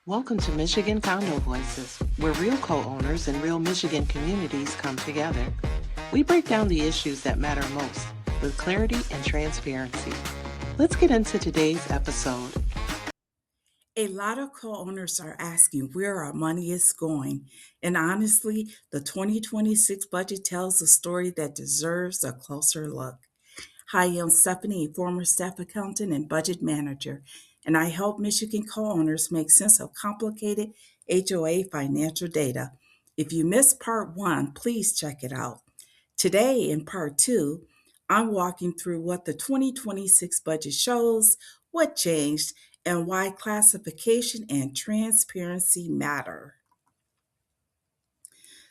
Welcome to Michigan Condo Voices, where real co-owners and real Michigan communities come together. We break down the issues that matter most with clarity and transparency. Let's get into today's episode. A lot of co-owners are asking where our money is going. And honestly, the 2026 budget tells a story that deserves a closer look. Hi, I'm Stephanie, former staff accountant and budget manager, and I help Michigan co-owners make sense of complicated HOA financial data. If you missed part one, please check it out. Today, in part two, I'm walking through what the 2026 budget shows, what changed, and why classification and transparency matter.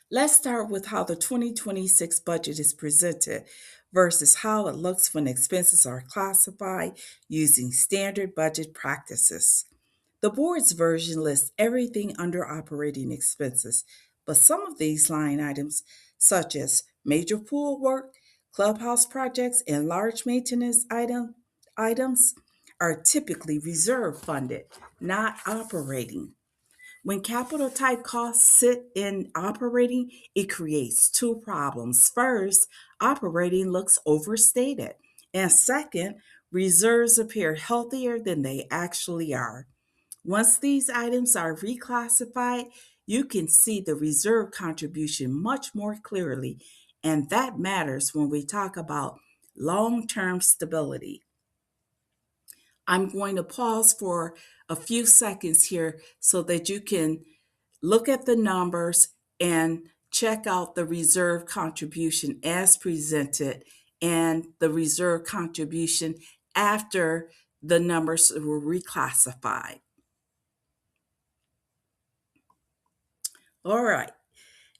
Let's start with how the 2026 budget is presented versus how it looks when expenses are classified using standard budget practices. The board's version lists everything under operating expenses, but some of these line items, such as major pool work, clubhouse projects, and large items, are typically reserve funded, not operating. When capital type costs sit in operating, it creates two problems. First, operating looks overstated. And second, reserves appear healthier than they actually are. Once these items are reclassified, you can see the reserve contribution much more clearly. And that matters when we talk about long term stability. I'm going to pause for a few seconds here so that you can look at the numbers and check out the reserve contribution as presented and the reserve contribution after the numbers were reclassified. All right,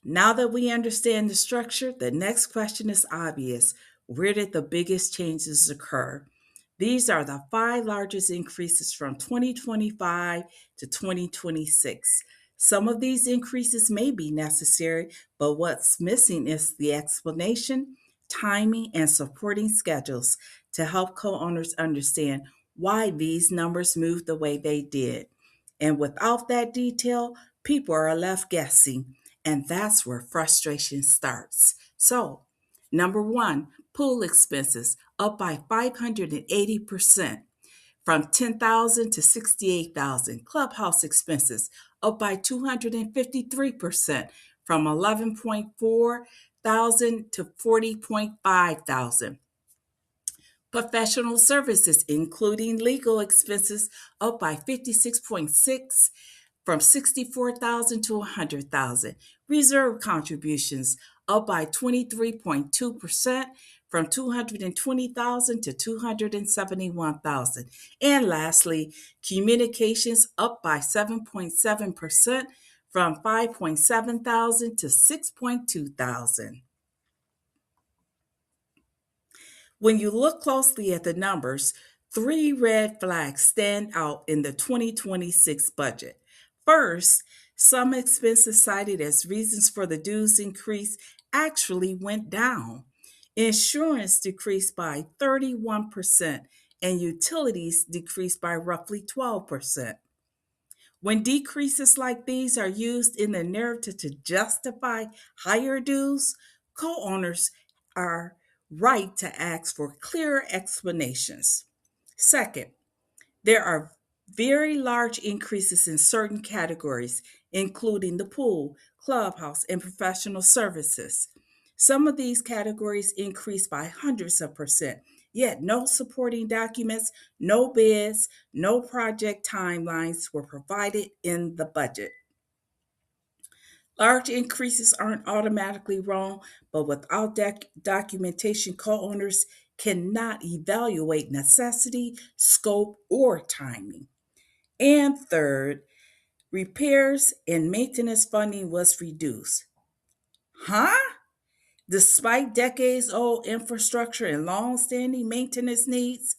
now that we understand the structure, the next question is obvious. Where did the biggest changes occur? These are the five largest increases from 2025 to 2026. Some of these increases may be necessary, but what's missing is the explanation, timing, and supporting schedules to help co owners understand why these numbers moved the way they did. And without that detail, people are left guessing, and that's where frustration starts. So, number one, pool expenses up by 580% from 10,000 to 68,000. Clubhouse expenses up by 253% from 11.4 thousand to 40.5 thousand. Professional services, including legal expenses, up by 56.6 from 64,000 to 100,000. Reserve contributions up by 23.2% from 220,000 to 271,000. And lastly, communications up by 7.7% from 5.7 thousand to 6.2 thousand. When you look closely at the numbers, three red flags stand out in the 2026 budget. First, some expenses cited as reasons for the dues increase actually went down. Insurance decreased by 31%, and utilities decreased by roughly 12%. When decreases like these are used in the narrative to justify higher dues, co owners are right to ask for clearer explanations. Second, there are very large increases in certain categories, including the pool, clubhouse, and professional services. Some of these categories increased by hundreds of percent, yet no supporting documents, no bids, no project timelines were provided in the budget. Large increases aren't automatically wrong, but without documentation, co owners cannot evaluate necessity, scope, or timing. And third, repairs and maintenance funding was reduced. Huh? Despite decades old infrastructure and long standing maintenance needs,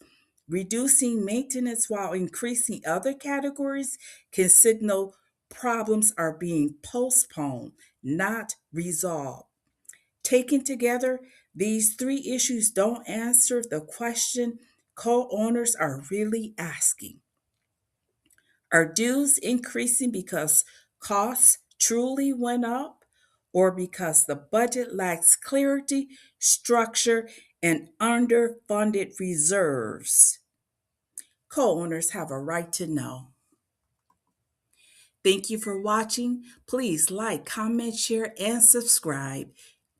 reducing maintenance while increasing other categories can signal problems are being postponed, not resolved. Taken together, these three issues don't answer the question co owners are really asking. Are dues increasing because costs truly went up or because the budget lacks clarity, structure, and underfunded reserves? Co-owners have a right to know. Thank you for watching. Please like, comment, share, and subscribe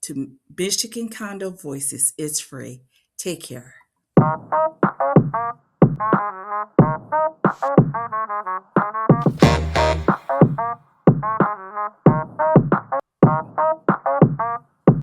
to Michigan Condo Voices. It's free. Take care.